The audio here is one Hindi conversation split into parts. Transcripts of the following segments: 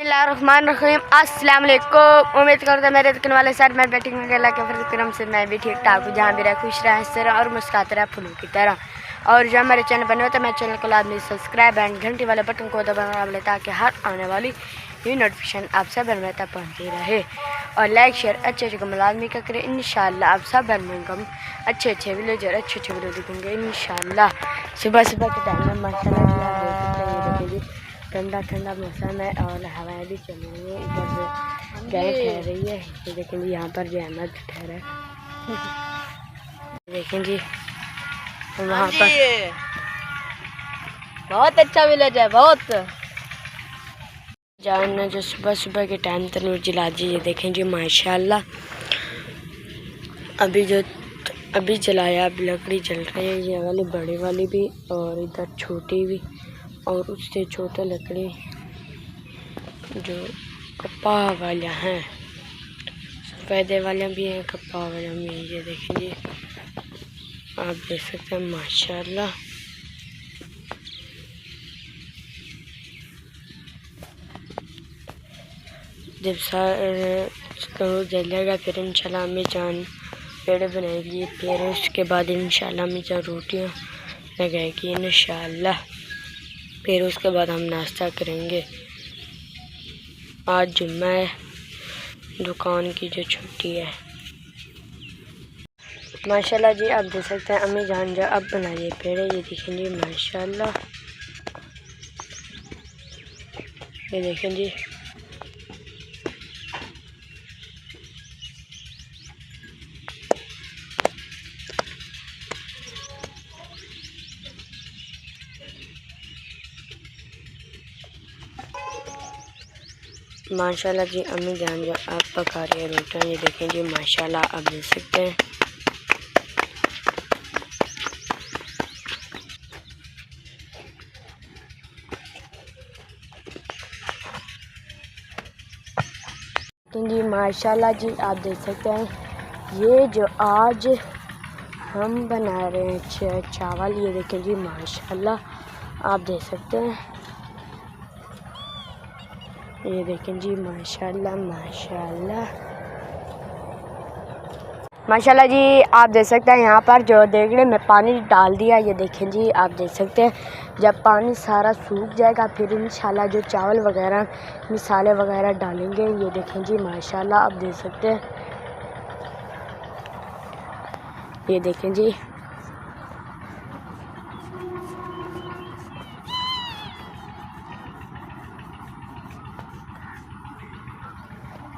बिस्मिल्लाहिर्रहमानिर्रहीम। अस्सलाम वालेकुम। उम्मीद करते हैं मेरे देखने वाले साथ मैं बैटिंग में अल्लाह के फजल करम से मैं भी ठीक ठाक हूँ। जहाँ भी रहे खुश रहे हंसते रहे और मुस्कुराते रहे फूलों की तरह। और जब मेरे चैनल बने हो तो मेरे चैनल को लाजमी सब्सक्राइब एंड घंटी वाले बटन को दबाना बोले ताकि हर आने वाली ये नोटिफिकेशन आप सब घर में तक पहुँचती रहे। और लाइक शेयर अच्छे अच्छे कम लाजमी का करें। इंशाल्लाह आप सब घर में कम अच्छे अच्छे विलेज और अच्छे अच्छे वीडियो दिखेंगे इंशाल्लाह। सुबह सुबह के टाइम में माशाल्लाह ठंडा ठंडा मौसम है और हवाएं भी चल रही है। इधर जो गाय ठहर रही है ये देखें जी, यहाँ पर जो अहमद ठहरा है देखें जी। वहाँ पर बहुत अच्छा विलेज है बहुत जान जो सुबह सुबह के टाइम तनूर जला जी। ये देखें जी माशाल्लाह अभी जलाया, अब लकड़ी जल रही है। ये वाली बड़ी वाली भी और इधर छोटी भी और उससे छोटा लकड़ी जो कपाह वाला हैं, सफ़ेदे वाले भी हैं, कपाह वाले भी हैं। ये देखें जी, आप देख सकते हैं माशाल्लाह। जब सारा जलेगा फिर इंशाल्लाह अम्मी जान पेड़ बनाएगी, फिर उसके बाद इंशाल्लाह अम्मी जान रोटियाँ लगाएगी इंशाल्लाह। फिर उसके बाद हम नाश्ता करेंगे। आज जुम्मा है, दुकान की जो छुट्टी है माशाल्लाह जी। आप देख सकते हैं अम्मी जान जो अब बनाइए पेड़। ये देखें जी माशाल्लाह, ये देखें जी। माशाल्लाह जी अम्मी जान जो आप पका रही है रोटियाँ। ये देखें जी माशाल्लाह, आप देख सकते हैं। जी माशाल्लाह जी आप देख सकते हैं ये जो आज हम बना रहे हैं चावल। ये देखें जी माशाल्लाह, आप देख सकते हैं। ये देखें जी माशाल्लाह माशाल्लाह माशाल्लाह जी। आप देख सकते हैं यहाँ पर जो देगड़े में पानी डाल दिया। ये देखें जी, आप देख सकते हैं जब पानी सारा सूख जाएगा फिर इंशाल्लाह जो चावल वगैरह मसाले वगैरह डालेंगे। ये देखें जी माशाल्लाह, आप देख सकते हैं। ये देखें जी,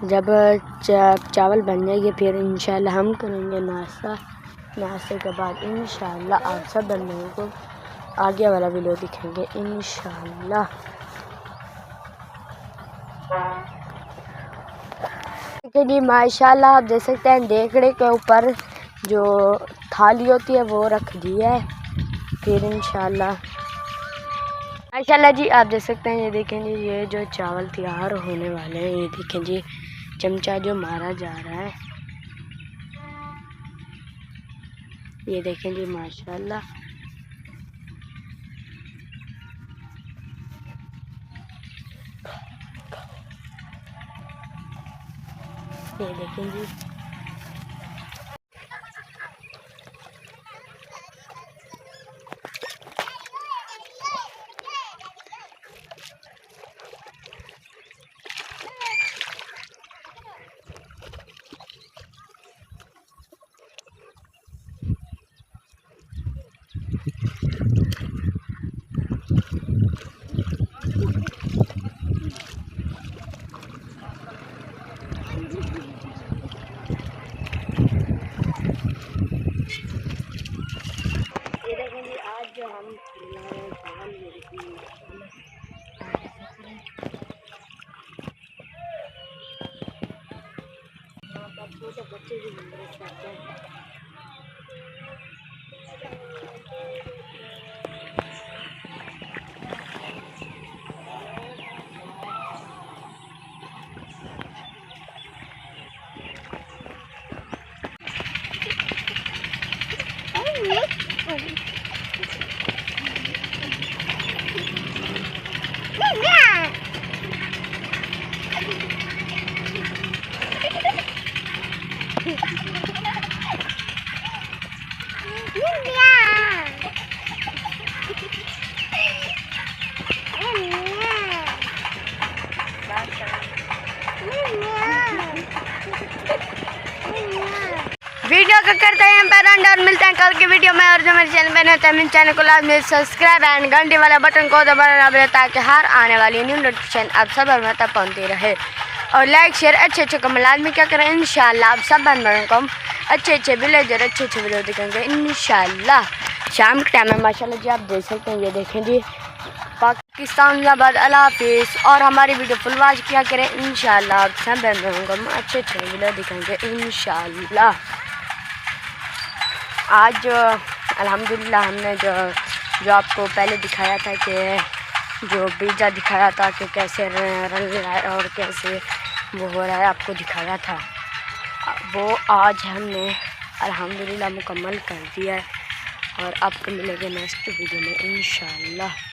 जब चावल बन जाएंगे फिर इंशाल्लाह हम करेंगे नाश्ता। नाश्ते के बाद इंशाल्लाह आप सब बंदों को आगे वाला वीडियो दिखेंगे इंशाल्लाह। देखिए जी माशाल्लाह, आप देख सकते हैं देगड़े के ऊपर जो थाली होती है वो रख दी है। फिर इंशाल्लाह माशाल्लाह जी आप देख सकते हैं। ये देखें जी, ये जो चावल तैयार होने वाले हैं। ये देखें जी चमचा जो मारा जा रहा है। ये देखें जी माशाल्लाह, ये देखें जी। आज जो हम बना रहे हैं चावल, ये देखिए यहाँ पर छोटे बच्चे भी मेहनत करते हैं। वीडियो को करते हैं पर एंड और मिलते हैं कल की वीडियो में। और जो मेरे चैनल पर होता है मेरे चैनल को लाजमी सब्सक्राइब एंड घंटी वाला बटन को दबाना रहे ताकि हर आने वाली न्यू नोटिफिकेशन आप सब तक पहुँचती रहे। और लाइक शेयर अच्छे कमेंट लाजमी क्या करें। इंशाल्लाह आप सब बन अच्छे विलेजर अच्छे वीडियो दिखेंगे इंशाल्लाह। शाम के टाइम में माशाल्लाह जी आप देख सकते हैं। ये देखें जी पाकिस्तान जिंदाबाद, अल्लाह हाफिज़। और हमारी वीडियो फुल वॉच किया करें इंशाल्लाह आप सब बन अच्छे वीडियो दिखेंगे इंशाल्लाह। आज अल्हम्दुलिल्लाह हमने जो आपको पहले दिखाया था कि जो पिज़्ज़ा दिखाया था कि कैसे रन रहा है और कैसे वो हो रहा है आपको दिखाया था, वो आज हमने अल्हम्दुलिल्लाह मुकम्मल कर दिया है। और आपको मिलेंगे नेक्स्ट वीडियो में इंशाल्लाह।